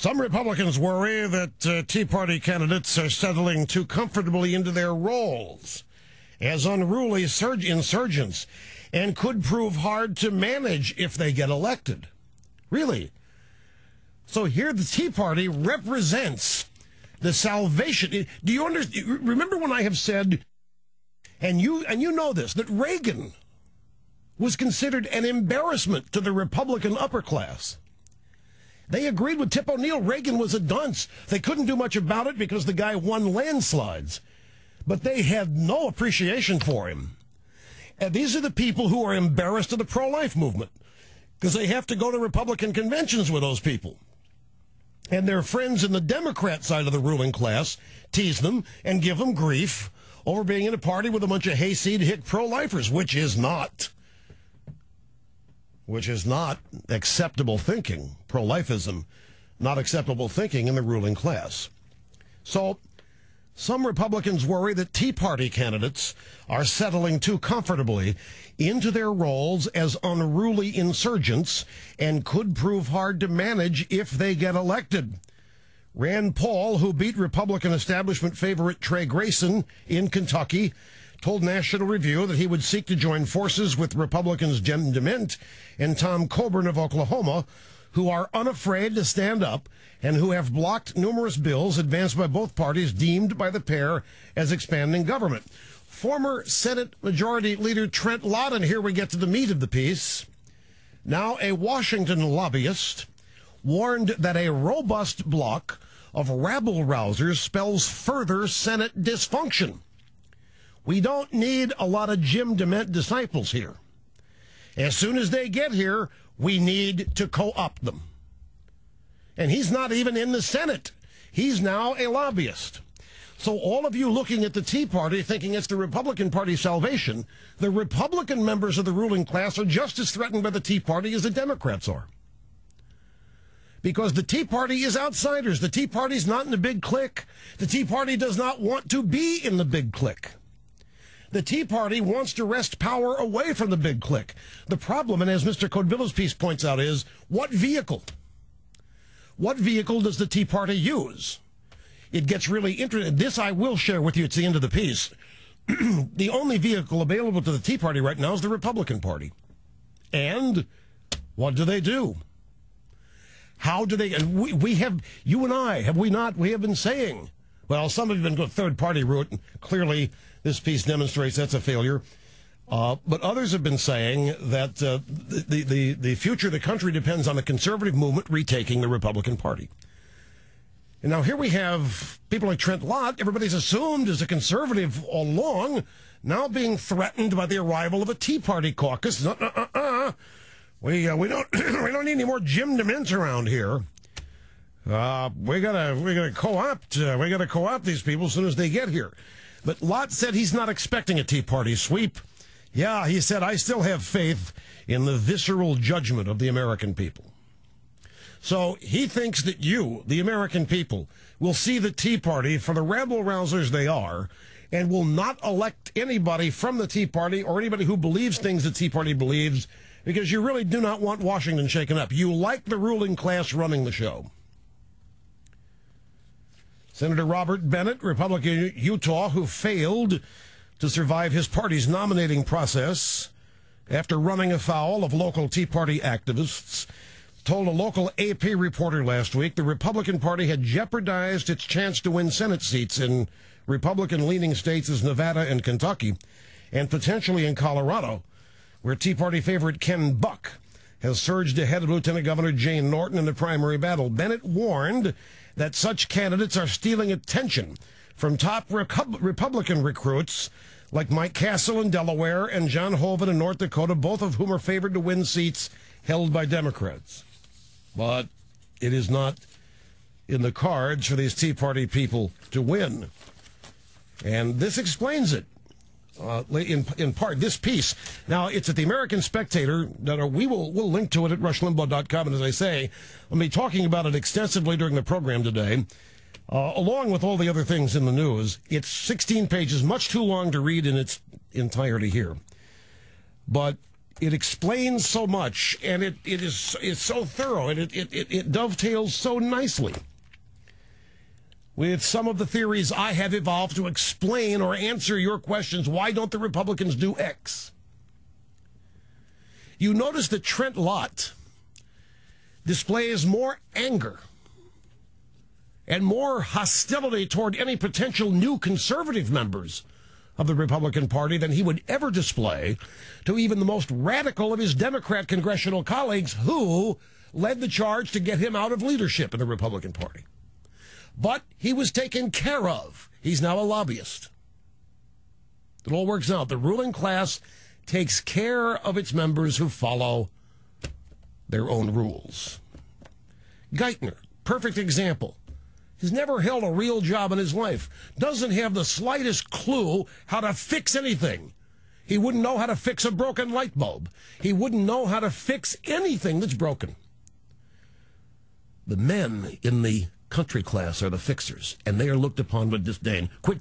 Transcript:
Some Republicans worry that Tea Party candidates are settling too comfortably into their roles as unruly insurgents and could prove hard to manage if they get elected. Really. So here the Tea Party represents the salvation. Do you understand? Remember when I have said, and you know this, that Reagan was considered an embarrassment to the Republican upper class. They agreed with Tip O'Neill. Reagan was a dunce. They couldn't do much about it because the guy won landslides. But they had no appreciation for him. And these are the people who are embarrassed of the pro-life movement because they have to go to Republican conventions with those people. And their friends in the Democrat side of the ruling class tease them and give them grief over being in a party with a bunch of hayseed hick pro-lifers, which is not acceptable thinking. Pro-lifism, not acceptable thinking in the ruling class. So some Republicans worry that Tea Party candidates are settling too comfortably into their roles as unruly insurgents and could prove hard to manage if they get elected. Rand Paul, who beat Republican establishment favorite Trey Grayson in Kentucky, told National Review that he would seek to join forces with Republicans Jim DeMint and Tom Coburn of Oklahoma, who are unafraid to stand up and who have blocked numerous bills advanced by both parties deemed by the pair as expanding government. Former Senate Majority Leader Trent Lott, and here we get to the meat of the piece, now a Washington lobbyist, warned that a robust block of rabble-rousers spells further Senate dysfunction. We don't need a lot of Jim DeMint disciples here. As soon as they get here, we need to co-opt them. And he's not even in the Senate. He's now a lobbyist. So all of you looking at the Tea Party thinking it's the Republican Party's salvation, the Republican members of the ruling class are just as threatened by the Tea Party as the Democrats are. Because the Tea Party is outsiders. The Tea Party's not in the big clique. The Tea Party does not want to be in the big clique. The Tea Party wants to wrest power away from the big clique. The problem, and as Mr. Codvilla's piece points out, is what vehicle? What vehicle does the Tea Party use? It gets really interesting. This I will share with you at the end of the piece. The only vehicle available to the Tea Party right now is the Republican Party. And what do? How do they, and we have, you and I, have we not, we have been saying, well, some of you have been going third-party route, and clearly this piece demonstrates that's a failure. But others have been saying that the future of the country depends on the conservative movement retaking the Republican Party. And now here we have people like Trent Lott, everybody's assumed is a conservative all along, now being threatened by the arrival of a Tea Party caucus. We don't need any more Jim DeMint around here. We gotta co-opt these people as soon as they get here. But Lott said he's not expecting a Tea Party sweep. Yeah, he said, I still have faith in the visceral judgment of the American people. So he thinks that you, the American people, will see the Tea Party for the rabble-rousers they are and will not elect anybody from the Tea Party or anybody who believes things the Tea Party believes because you really do not want Washington shaken up. You like the ruling class running the show. Senator Robert Bennett, Republican Utah, who failed to survive his party's nominating process after running afoul of local Tea Party activists, told a local AP reporter last week the Republican Party had jeopardized its chance to win Senate seats in Republican-leaning states as Nevada and Kentucky, and potentially in Colorado, where Tea Party favorite Ken Buck has surged ahead of Lieutenant Governor Jane Norton in the primary battle. Bennett warned that such candidates are stealing attention from top Republican recruits like Mike Castle in Delaware and John Hoeven in North Dakota, both of whom are favored to win seats held by Democrats. But it is not in the cards for these Tea Party people to win. And this explains it. In part, this piece. Now, it's at the American Spectator. We'll link to it at rushlimbaugh.com. And as I say, I'll be talking about it extensively during the program today, along with all the other things in the news. It's 16 pages, much too long to read in its entirety here. But It explains so much, and it's so thorough, and it dovetails so nicely with some of the theories I have evolved to explain or answer your questions. Why don't the Republicans do X? You notice that Trent Lott displays more anger and more hostility toward any potential new conservative members of the Republican Party than he would ever display to even the most radical of his Democrat congressional colleagues who led the charge to get him out of leadership in the Republican Party. But he was taken care of. He's now a lobbyist. It all works out. The ruling class takes care of its members who follow their own rules. Geithner, perfect example. He's never held a real job in his life. Doesn't have the slightest clue how to fix anything. He wouldn't know how to fix a broken light bulb. He wouldn't know how to fix anything that's broken. The men in the country class are the fixers, and they are looked upon with disdain. Quit